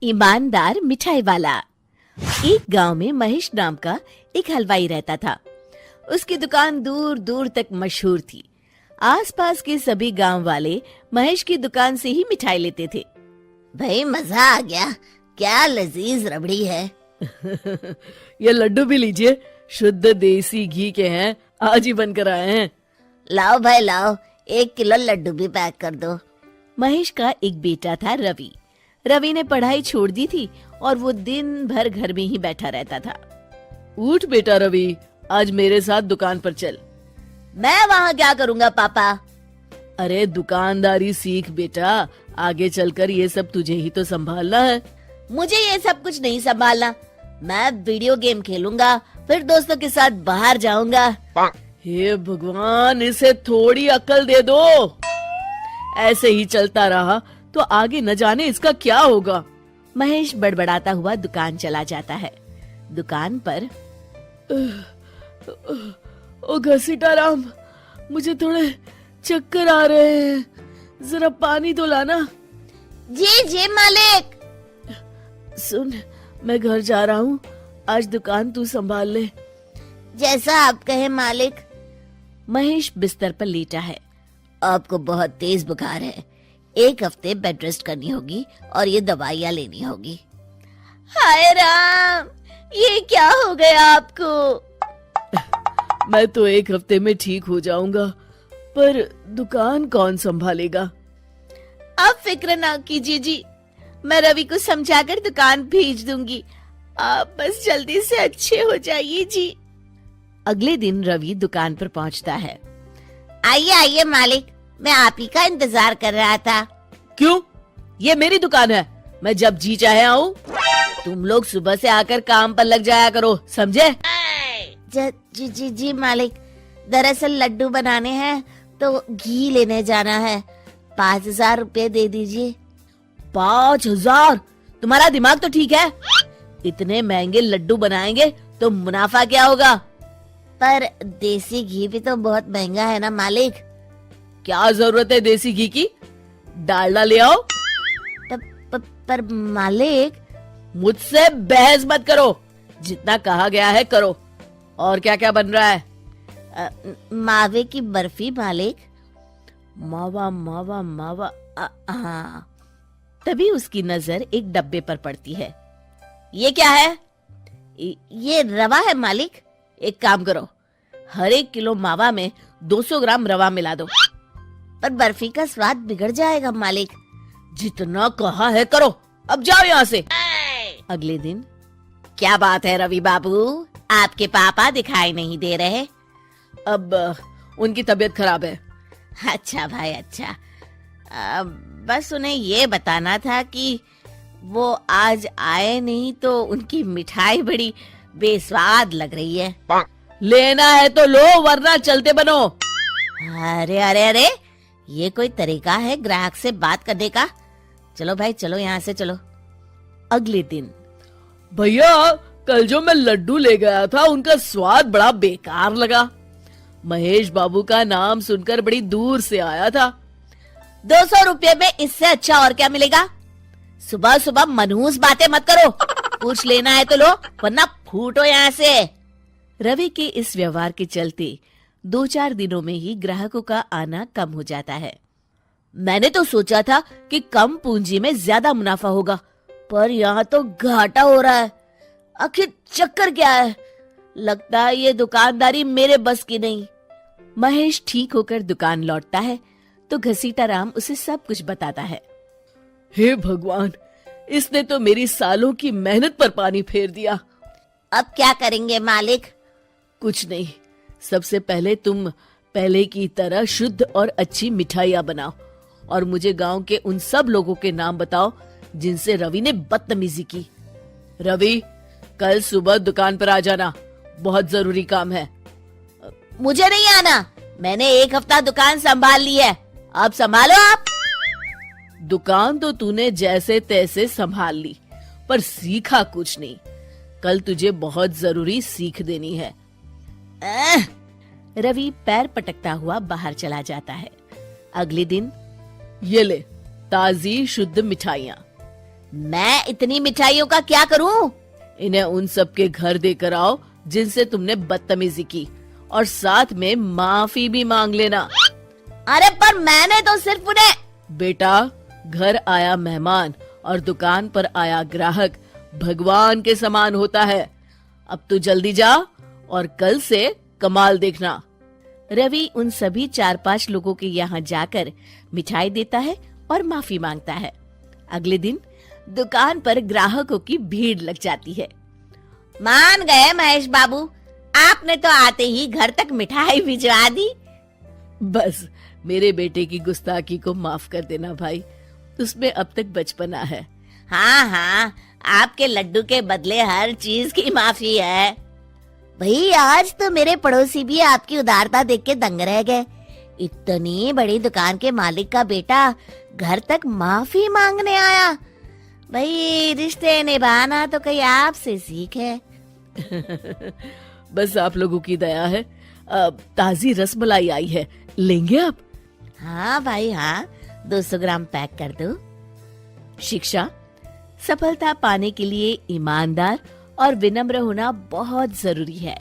ईमानदार मिठाई वाला। एक गांव में महेश नाम का एक हलवाई रहता था। उसकी दुकान दूर दूर तक मशहूर थी। आसपास के सभी गांव वाले महेश की दुकान से ही मिठाई लेते थे। भाई मजा आ गया, क्या लजीज रबड़ी है। ये लड्डू भी लीजिए, शुद्ध देसी घी के हैं, आज ही बनकर आए हैं। लाओ भाई लाओ, 1 किलो लड्डू भी पैक कर दो। महेश का एक बेटा था रवि। रवि ने पढ़ाई छोड़ दी थी और वो दिन भर घर में ही बैठा रहता था। उठ बेटा रवि, आज मेरे साथ दुकान पर चल। मैं वहाँ क्या करूँगा पापा? अरे दुकानदारी सीख बेटा, आगे चलकर ये सब तुझे ही तो संभालना है। मुझे ये सब कुछ नहीं संभालना। मैं वीडियो गेम खेलूंगा, फिर दोस्तों के साथ बाहर जाऊंगा। हे भगवान, इसे थोड़ी अक्ल दे दो। ऐसे ही चलता रहा तो आगे न जाने इसका क्या होगा। महेश बड़बड़ाता हुआ दुकान चला जाता है। दुकान पर ओ घसीटाराम, मुझे थोड़े चक्कर आ रहे हैं, जरा पानी तो लाना। जी जी मालिक। सुन, मैं घर जा रहा हूँ, आज दुकान तू संभाल ले। जैसा आप कहे मालिक। महेश बिस्तर पर लेटा है। आपको बहुत तेज बुखार है, 1 हफ्ते बेड रेस्ट करनी होगी और ये दवाइयाँ लेनी होगी। हाय राम, ये क्या हो गया आपको? मैं तो 1 हफ्ते में ठीक हो जाऊंगा, पर दुकान कौन संभालेगा? आप फिक्र ना कीजिए जी, मैं रवि को समझाकर दुकान भेज दूंगी। आप बस जल्दी से अच्छे हो जाइए जी। अगले दिन रवि दुकान पर पहुंचता है। आइए आइए मालिक, मैं आप ही का इंतजार कर रहा था। क्यों? ये मेरी दुकान है, मैं जब जी चाहे आऊँ। तुम लोग सुबह से आकर काम पर लग जाया करो, समझे? जी जी जी मालिक, दरअसल लड्डू बनाने हैं तो घी लेने जाना है, 5,000 रुपए दे दीजिए। 5,000? तुम्हारा दिमाग तो ठीक है? इतने महंगे लड्डू बनाएंगे तो मुनाफा क्या होगा? पर देसी घी भी तो बहुत महंगा है ना मालिक। क्या जरूरत है देसी घी की? डालडा ले आओ। पर मालिक। मुझसे बहस मत करो, जितना कहा गया है करो। और क्या क्या बन रहा है? मावे की बर्फी मालिक। मावा मावा मावा, हाँ। तभी उसकी नजर एक डब्बे पर पड़ती है। ये क्या है? ये रवा है मालिक। एक काम करो, हर 1 किलो मावा में 200 ग्राम रवा मिला दो। पर बर्फी का स्वाद बिगड़ जाएगा मालिक। जितना कहा है करो, अब जाओ यहाँ से। अगले दिन। क्या बात है रवि बाबू, आपके पापा दिखाई नहीं दे रहे? अब उनकी तबीयत खराब है। अच्छा भाई अच्छा। बस उन्हें ये बताना था कि वो आज आए नहीं तो उनकी मिठाई बड़ी बेस्वाद लग रही है। लेना है तो लो, वरना चलते बनो। अरे अरे अरे, ये कोई तरीका है ग्राहक से बात करने का? चलो भाई चलो, यहाँ से चलो। अगले दिन। भैया, कल जो मैं लड्डू ले गया था उनका स्वाद बड़ा बेकार लगा। महेश बाबू का नाम सुनकर बड़ी दूर से आया था। 200 रुपये में इससे अच्छा और क्या मिलेगा? सुबह सुबह मनहूस बातें मत करो। पूछ लेना है तो लो, वरना फूटो यहाँ से। रवि के इस व्यवहार के चलते 2-4 दिनों में ही ग्राहकों का आना कम हो जाता है। मैंने तो सोचा था कि कम पूंजी में ज्यादा मुनाफा होगा, पर यहाँ तो घाटा हो रहा है। आखिर चक्कर क्या है? लगता है ये दुकानदारी मेरे बस की नहीं। महेश ठीक होकर दुकान लौटता है तो घसीटाराम उसे सब कुछ बताता है। हे भगवान, इसने तो मेरी सालों की मेहनत पर पानी फेर दिया। अब क्या करेंगे मालिक? कुछ नहीं, सबसे पहले तुम पहले की तरह शुद्ध और अच्छी मिठाइयाँ बनाओ और मुझे गांव के उन सब लोगों के नाम बताओ जिनसे रवि ने बदतमीजी की। रवि, कल सुबह दुकान पर आ जाना, बहुत जरूरी काम है। मुझे नहीं आना, मैंने 1 हफ्ता दुकान संभाल ली है, अब संभालो आप। दुकान तो तूने जैसे तैसे संभाल ली, पर सीखा कुछ नहीं। कल तुझे बहुत जरूरी सीख देनी है। रवि पैर पटकता हुआ बाहर चला जाता है। अगले दिन। ये ले ताजी शुद्ध मिठाइयाँ। मैं इतनी मिठाइयों का क्या करूं? इन्हें उन सब के घर देकर आओ जिनसे तुमने बदतमीजी की, और साथ में माफी भी मांग लेना। अरे पर मैंने तो सिर्फ उन्हें। बेटा, घर आया मेहमान और दुकान पर आया ग्राहक भगवान के समान होता है। अब तू जल्दी जा और कल से कमाल देखना। रवि उन सभी 4-5 लोगों के यहाँ जाकर मिठाई देता है और माफी मांगता है। अगले दिन दुकान पर ग्राहकों की भीड़ लग जाती है। मान गए महेश बाबू, आपने तो आते ही घर तक मिठाई भिजवा दी। बस मेरे बेटे की गुस्ताखी को माफ कर देना भाई, उसमें अब तक बचपना है। हाँ हाँ, आपके लड्डू के बदले हर चीज की माफी है। भाई आज तो मेरे पड़ोसी भी आपकी उदारता देख के दंग रह गए। इतनी बड़ी दुकान के मालिक का बेटा घर तक माफी मांगने आया। भाई रिश्ते निभाना तो कहीं आपसे सीख है। बस आप लोगों की दया है। ताजी रसमलाई आई है, लेंगे आप? हाँ भाई हाँ, 200 ग्राम पैक कर दो। शिक्षा, सफलता पाने के लिए ईमानदार और विनम्र होना बहुत जरूरी है।